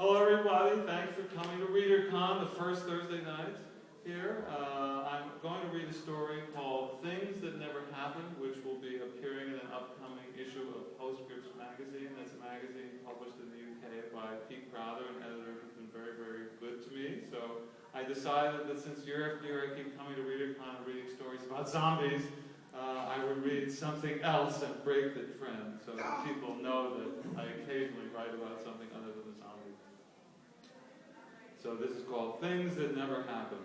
Hello everybody, thanks for coming to Readercon, the first Thursday night here. I'm going to read a story called Things That Never Happened, which will be appearing in an upcoming issue of Postscripts magazine. That's a magazine published in the UK by Pete Crowther, an editor who's been very, very good to me. So I decided that since year after year I keep coming to Readercon and reading stories about zombies, I would read something else and break the trend so that people know that I occasionally write about something other than the zombies. So this is called Things That Never Happened.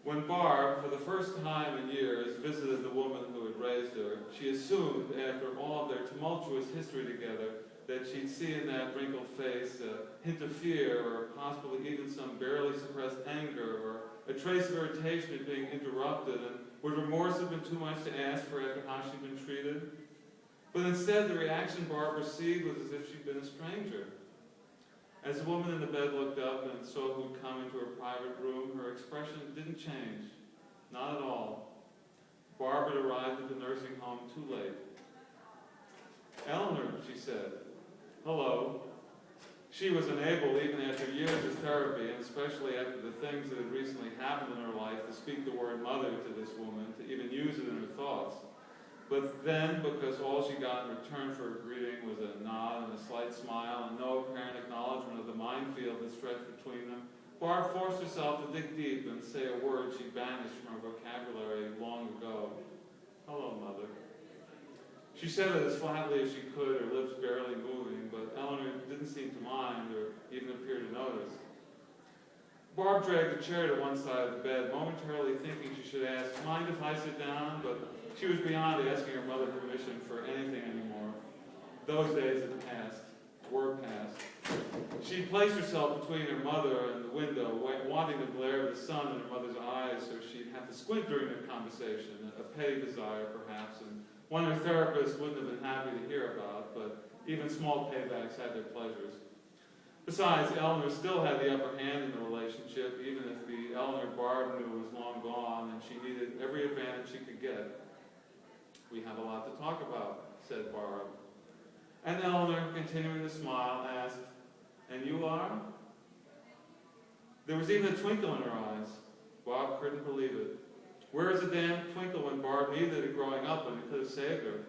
When Barb, for the first time in years, visited the woman who had raised her, she assumed, after all of their tumultuous history together, that she'd see in that wrinkled face a hint of fear, or possibly even some barely suppressed anger, or a trace of irritation at being interrupted, and would remorse have been too much to ask for after how she'd been treated? But instead, the reaction Barb received was as if she'd been a stranger. As the woman in the bed looked up and saw who'd come into her private room, her expression didn't change. Not at all. Barb had arrived at the nursing home too late. "Eleanor," she said. "Hello." She was unable, even after years of therapy, and especially after the things that had recently happened in her life, to speak the word mother to this woman, to even use it in her thoughts. But then, because all she got in return for her greeting was a nod and a slight smile and no apparent acknowledgement of the minefield that stretched between them, Barb forced herself to dig deep and say a word she banished from her vocabulary long ago. "Hello, Mother." She said it as flatly as she could, her lips barely moving, but Eleanor didn't seem to mind or even appear to notice. Barb dragged a chair to one side of the bed, momentarily thinking she should ask, "Mind if I sit down?" But she was beyond asking her mother permission for anything anymore. Those days had passed, were past. She placed herself between her mother and the window, wanting the glare of the sun in her mother's eyes so she'd have to squint during their conversation, a petty desire perhaps, and one her therapist wouldn't have been happy to hear about, but even small paybacks had their pleasures. Besides, Eleanor still had the upper hand in the relationship, even if the Eleanor Barb knew was long gone and she needed every advantage she could get. "We have a lot to talk about," said Barb. And Eleanor, continuing to smile, asked, "And you are?" There was even a twinkle in her eyes. Barb couldn't believe it. Where is the damn twinkle when Barb needed it growing up and it could have saved her?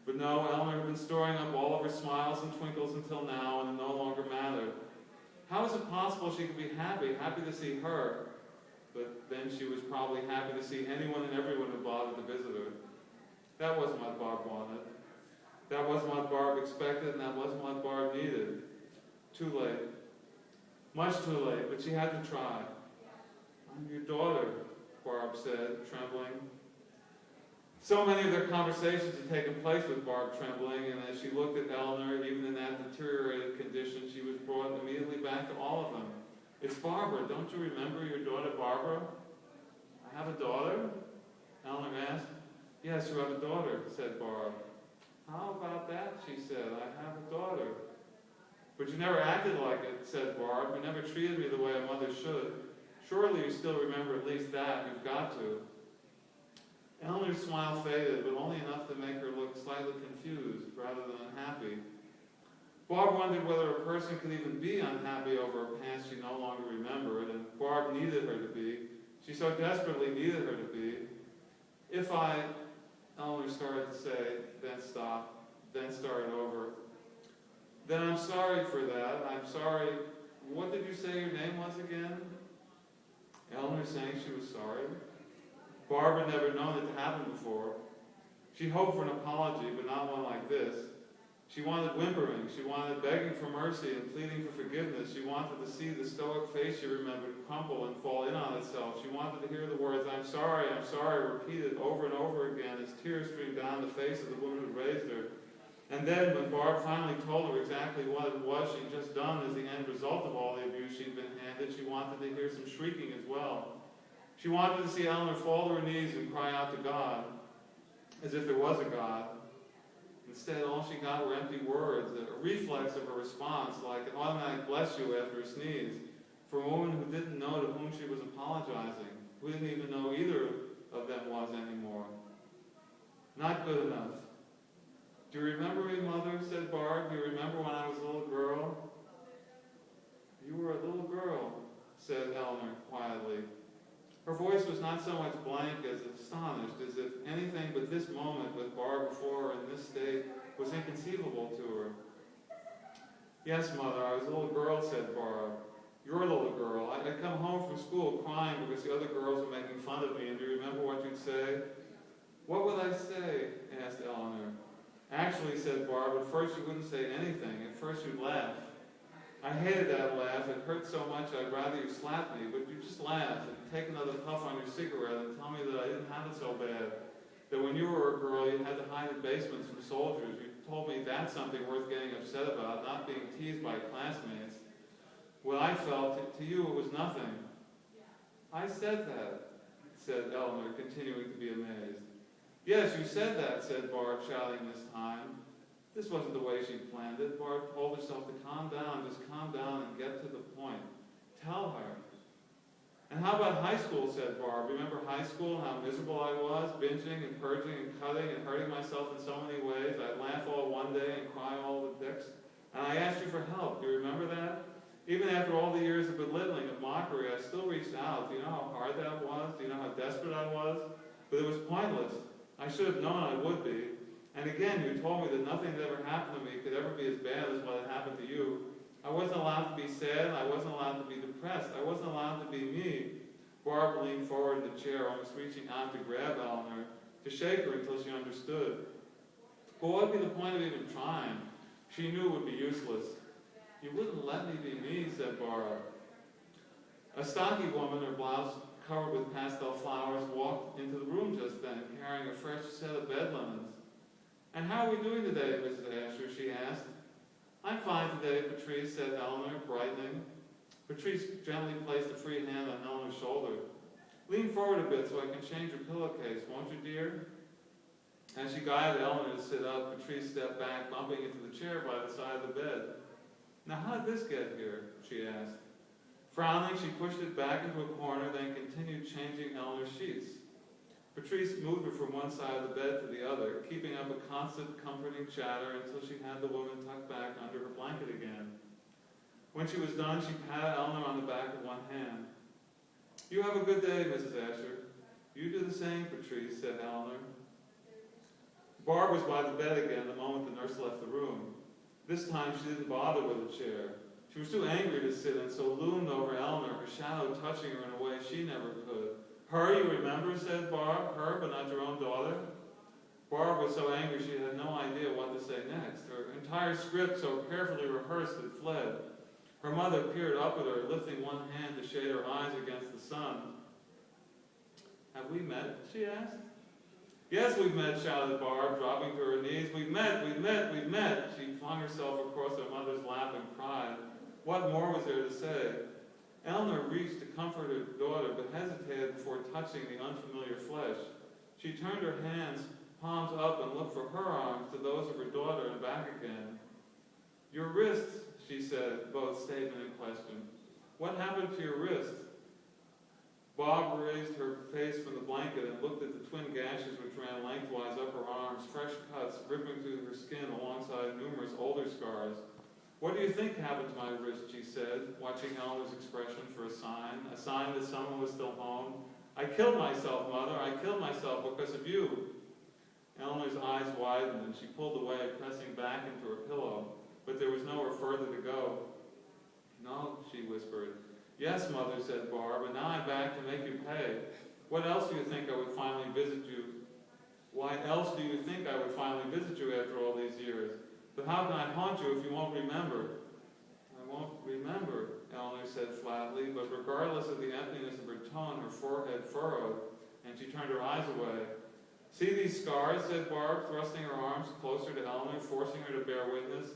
But no, Eleanor had been storing up all of her smiles and twinkles until now, and it no longer mattered. How is it possible she could be happy to see her, but then she was probably happy to see anyone and everyone who bothered to visit her? That wasn't what Barb wanted. That wasn't what Barb expected, and that wasn't what Barb needed. Too late. Much too late, but she had to try. "I'm your daughter," Barb said, trembling. So many of their conversations had taken place with Barb trembling, and as she looked at Eleanor, even in that deteriorated condition, she was brought immediately back to all of them. "It's Barbara. Don't you remember your daughter Barbara?" "I have a daughter?" Eleanor asked. "Yes, you have a daughter," said Barb. "How about that?" she said. "I have a daughter." "But you never acted like it," said Barb. "You never treated me the way a mother should. Surely you still remember at least that. You've got to." Eleanor's smile faded, but only enough to make her look slightly confused rather than unhappy. Barb wondered whether a person could even be unhappy over a past she no longer remembered, and Barb needed her to be. She so desperately needed her to be. Eleanor started to say, then stopped, then started over. "Then I'm sorry for that. I'm sorry. What did you say your name was again?" Eleanor saying she was sorry. Barb had never known it to happen before. She hoped for an apology, but not one like this. She wanted whimpering. She wanted begging for mercy and pleading for forgiveness. She wanted to see the stoic face she remembered crumple and fall in on itself. She wanted to hear the words, I'm sorry," repeated over and over again as tears streamed down the face of the woman who raised her. And then, when Barb finally told her exactly what it was she'd just done as the end result of all the abuse she'd been handed, she wanted to hear some shrieking as well. She wanted to see Eleanor fall to her knees and cry out to God, as if there was a God. Instead, all she got were empty words, a reflex of her response, like an automatic bless you after a sneeze, from a woman who didn't know to whom she was apologizing, who didn't even know either of them was anymore. Not good enough. "Do you remember me, Mother?" said Barb. "Do you remember when I was a little girl?" was not so much blank as astonished, as if anything but this moment with Barb before her in this state was inconceivable to her. Yes, Mother, I was a little girl, said Barb. Your little girl. I'd come home from school crying because the other girls were making fun of me, and do you remember what you'd say? What would I say? Asked Eleanor. Actually, said Barb, at first you wouldn't say anything. At first you'd laugh. I hated that laugh. It hurt so much I'd rather you slap me, but you just laugh and take another puff on your cigarette and tell me that I didn't have it so bad. That when you were a girl, you had to hide in basements from soldiers. You told me that's something worth getting upset about, not being teased by classmates. What I felt, to you, it was nothing. I said that, said Eleanor, continuing to be amazed. Yes, you said that, said Barb, shouting this time. This wasn't the way she planned it. Barb told herself to calm down, just calm down and get to the point. Tell her. And how about high school, said Barb. Remember high school and how miserable I was, binging and purging and cutting and hurting myself in so many ways. I'd laugh all one day and cry all the next. And I asked you for help. Do you remember that? Even after all the years of belittling, of mockery, I still reached out. Do you know how hard that was? Do you know how desperate I was? But it was pointless. I should have known I would be. And again, you told me that nothing that ever happened to me could ever be as bad as what had happened to you. I wasn't allowed to be sad. I wasn't allowed to be depressed. I wasn't allowed to be me. Barb leaned forward in the chair, almost reaching out to grab Eleanor, to shake her until she understood. But what would be the point of even trying? She knew it would be useless. You wouldn't let me be me, said Barb. A stocky woman, her blouse covered with pastel flowers, walked into the room just then, carrying a fresh set of bed linens. And how are we doing today, Mrs. Asher? She asked. I'm fine today, Patrice, said Eleanor, brightening. Patrice gently placed a free hand on Eleanor's shoulder. Lean forward a bit so I can change your pillowcase, won't you, dear? As she guided Eleanor to sit up, Patrice stepped back, bumping into the chair by the side of the bed. Now, how did this get here? She asked. Frowning, she pushed it back into a corner, then continued changing Eleanor's sheets. Patrice moved her from one side of the bed to the other, keeping up a constant, comforting chatter until she had the woman tucked back under her blanket again. When she was done, she patted Eleanor on the back with one hand. You have a good day, Mrs. Asher. You do the same, Patrice, said Eleanor. Barb was by the bed again the moment the nurse left the room. This time she didn't bother with a chair. She was too angry to sit and so loomed over Eleanor, her shadow touching her in a way she never could. Her, you remember, said Barb. Her, but not your own daughter. Barb was so angry she had no idea what to say next. Her entire script, so carefully rehearsed, had fled. Her mother peered up at her, lifting one hand to shade her eyes against the sun. Have we met? She asked. Yes, we've met, shouted Barb, dropping to her knees. We've met, we've met, we've met. She flung herself across her mother's lap and cried. What more was there to say? Eleanor reached to comfort her daughter, but hesitated before touching the unfamiliar flesh. She turned her hands, palms up, and looked for her arms to those of her daughter and back again. Your wrists, she said, both statement and question. What happened to your wrist? Bob raised her face from the blanket and looked at the twin gashes which ran lengthwise up her arms, fresh cuts ripping through her skin alongside numerous older scars. What do you think happened to my wrist, she said, watching Eleanor's expression for a sign that someone was still home. I killed myself, Mother. I killed myself because of you. Eleanor's eyes widened and she pulled away, pressing back into her pillow, but there was nowhere further to go. No, she whispered. Yes, Mother, said Barb, and now I'm back to make you pay. What else do you think I would finally visit you? Why else do you think I would finally visit you after all these years? But how can I haunt you if you won't remember? I won't remember, Eleanor said flatly, but regardless of the emptiness of her tone, her forehead furrowed, and she turned her eyes away. See these scars, said Barb, thrusting her arms closer to Eleanor, forcing her to bear witness.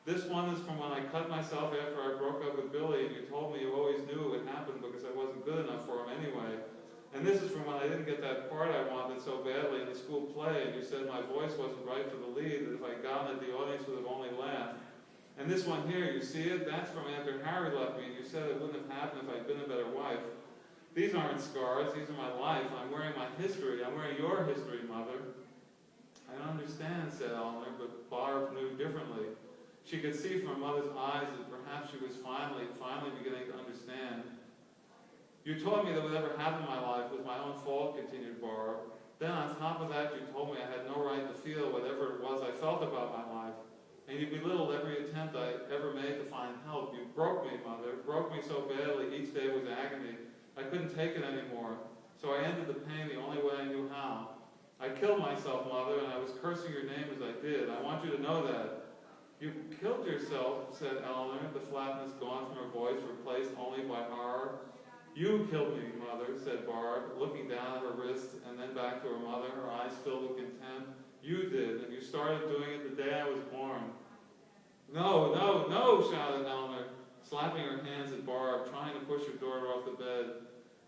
This one is from when I cut myself after I broke up with Billy, and you told me you always knew it would happen because I wasn't good enough for him anyway. And this is from when I didn't get that part I wanted so badly in the school play, and you said my voice wasn't right for the lead, that if I'd gotten it, the audience would have only laughed. And this one here, you see it? That's from after Harry left me, and you said it wouldn't have happened if I'd been a better wife. These aren't scars, these are my life. I'm wearing my history. I'm wearing your history, Mother. I don't understand, said Eleanor, but Barb knew differently. She could see from her mother's eyes that perhaps she was finally beginning to understand. You told me that whatever happened in my life was my own fault, continued Barb. Then on top of that, you told me I had no right to feel whatever it was I felt about my life. And you belittled every attempt I ever made to find help. You broke me, Mother, broke me so badly, each day was agony. I couldn't take it anymore. So I ended the pain the only way I knew how. I killed myself, Mother, and I was cursing your name as I did. I want you to know that. You killed yourself, said Eleanor, the flatness gone from her voice, replaced only by horror. You killed me, Mother, said Barb, looking down at her wrist and then back to her mother, her eyes filled with contempt. You did, and you started doing it the day I was born. No, no, no, shouted Eleanor, slapping her hands at Barb, trying to push her daughter off the bed.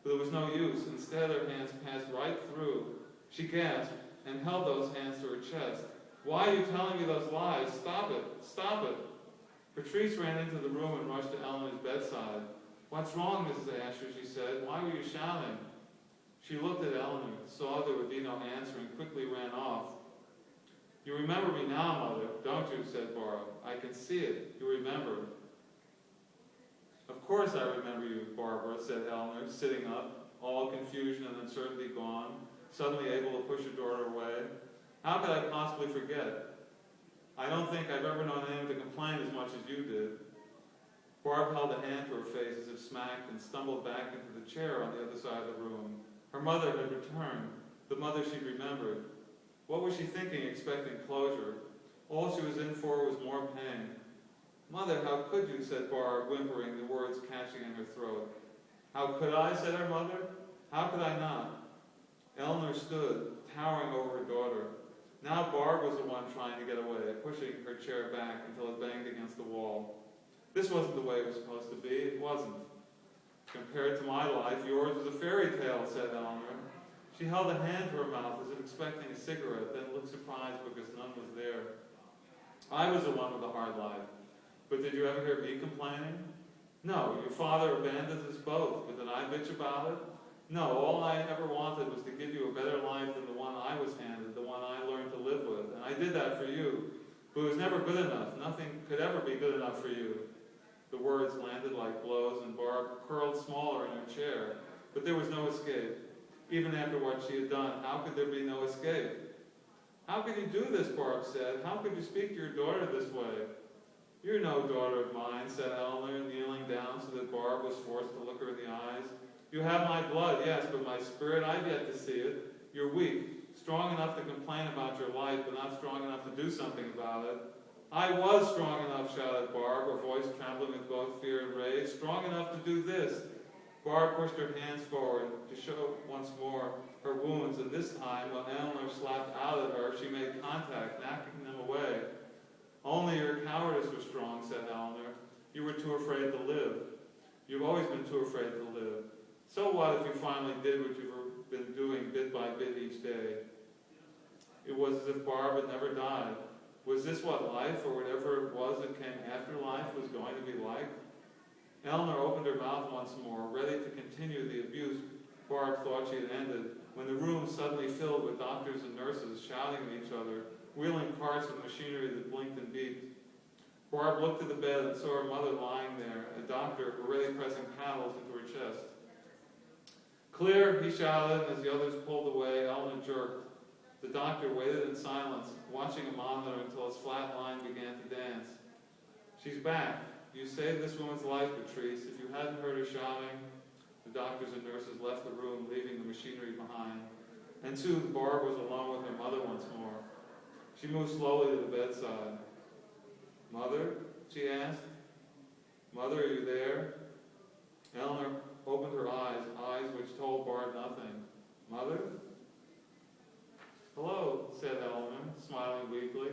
But there was no use. Instead, her hands passed right through. She gasped and held those hands to her chest. Why are you telling me those lies? Stop it! Stop it! Patrice ran into the room and rushed to Eleanor's bedside. What's wrong, Mrs. Asher, she said. Why were you shouting? She looked at Eleanor, saw there would be no answer, and quickly ran off. You remember me now, Mother, don't you, said Barb. I can see it. You remember. Of course I remember you, Barbara, said Eleanor, sitting up, all confusion and uncertainty gone, suddenly able to push her daughter away. How could I possibly forget? I don't think I've ever known anyone to complain as much as you did. Barb held a hand to her face as if smacked and stumbled back into the chair on the other side of the room. Her mother had returned, the mother she'd remembered. What was she thinking, expecting closure? All she was in for was more pain. Mother, how could you, said Barb, whimpering, the words catching in her throat. How could I, said her mother. How could I not? Eleanor stood, towering over her daughter. Now Barb was the one trying to get away, pushing her chair back until it banged against the wall. This wasn't the way it was supposed to be. It wasn't. Compared to my life, yours was a fairy tale, said Eleanor. She held a hand to her mouth as if expecting a cigarette, then looked surprised because none was there. I was the one with a hard life. But did you ever hear me complaining? No, your father abandoned us both, but did I bitch about it? No, all I ever wanted was to give you a better life than the one I was handed, the one I learned to live with. And I did that for you. But it was never good enough. Nothing could ever be good enough for you. The words landed like blows, and Barb curled smaller in her chair. But there was no escape. Even after what she had done, how could there be no escape? How could you do this, Barb said. How could you speak to your daughter this way? You're no daughter of mine, said Eleanor, kneeling down so that Barb was forced to look her in the eyes. You have my blood, yes, but my spirit, I've yet to see it. You're weak, strong enough to complain about your life, but not strong enough to do something about it. I was strong enough, shouted Barb, her voice trembling with both fear and rage. Strong enough to do this. Barb pushed her hands forward to show once more her wounds, and this time, when Eleanor slapped out at her, she made contact, knocking them away. Only your cowardice was strong, said Eleanor. You were too afraid to live. You've always been too afraid to live. So what if you finally did what you've been doing bit by bit each day? It was as if Barb had never died. Was this what life, or whatever it was that came after life, was going to be like? Eleanor opened her mouth once more, ready to continue the abuse Barb thought she had ended, when the room suddenly filled with doctors and nurses shouting at each other, wheeling carts of machinery that blinked and beeped. Barb looked at the bed and saw her mother lying there, a doctor already pressing paddles into her chest. Clear, he shouted, and as the others pulled away, Eleanor jerked. The doctor waited in silence, watching a monitor until his flat line began to dance. She's back. You saved this woman's life, Patrice. If you hadn't heard her shouting, the doctors and nurses left the room, leaving the machinery behind. And soon Barb was alone with her mother once more. She moved slowly to the bedside. Mother, she asked. Mother, are you there? Eleanor opened her eyes which told Barb nothing. Mother? Hello, said Edelman, smiling weakly.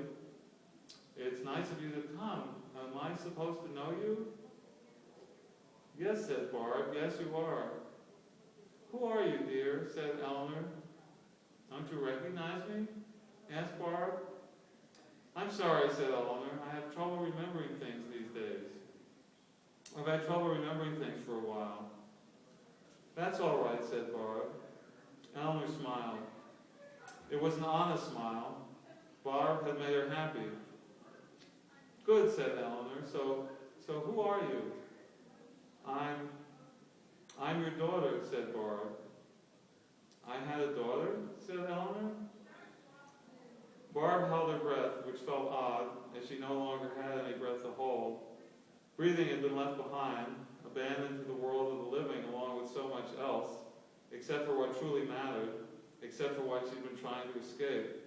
It's nice of you to come. Am I supposed to know you? Yes, said Barb. Yes, you are. Who are you, dear? Said Eleanor. Don't you recognize me? Asked Barb. I'm sorry, said Eleanor. I have trouble remembering things these days. I've had trouble remembering things for a while. That's all right, said Barb. Eleanor smiled. It was an honest smile. Barb had made her happy. Good, said Eleanor. So who are you? I'm your daughter, Breathing had been left behind, abandoned to the world of the living along with so much else, except for what truly mattered, except for what she'd been trying to escape.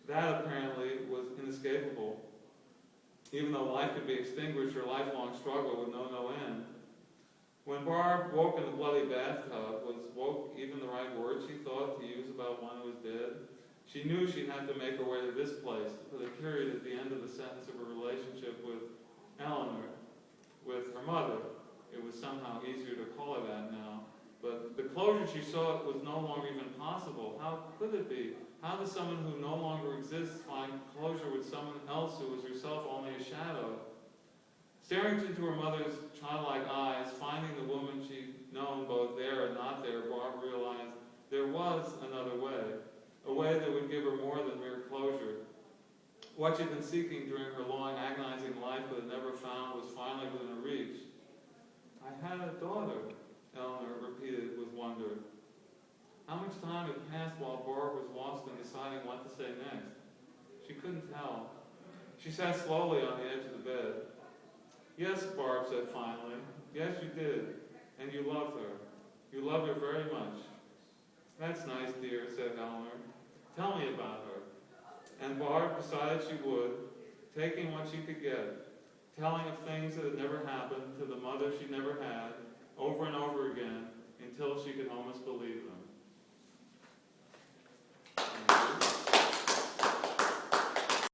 That apparently was inescapable. Even though life could be extinguished, her lifelong struggle would know no end. When Barb woke in the bloody bathtub, was woke even the right word she thought to use about one who was dead? She knew she'd have to make her way to this place to put a period at the end of the sentence of her relationship with Eleanor, with her mother. It was somehow easier to call her that now. But the closure she sought was no longer even possible. How could it be? How does someone who no longer exists find closure with someone else who is herself only a shadow? Staring into her mother's childlike eyes, finding the woman she'd known both there and not there, Barb realized there was another way, a way that would give her more than mere closure. What she'd been seeking during her long, agonizing life but had never found was finally within her reach. I had a daughter, Eleanor repeated with wonder. How much time had passed while Barb was lost in deciding what to say next? She couldn't tell. She sat slowly on the edge of the bed. Yes, Barb said finally. Yes, you did. And you loved her. You loved her very much. That's nice, dear, said Eleanor. Tell me about her. And Barb decided she would, taking what she could get, telling of things that had never happened to the mother she never had, over and over again, until she could almost believe them.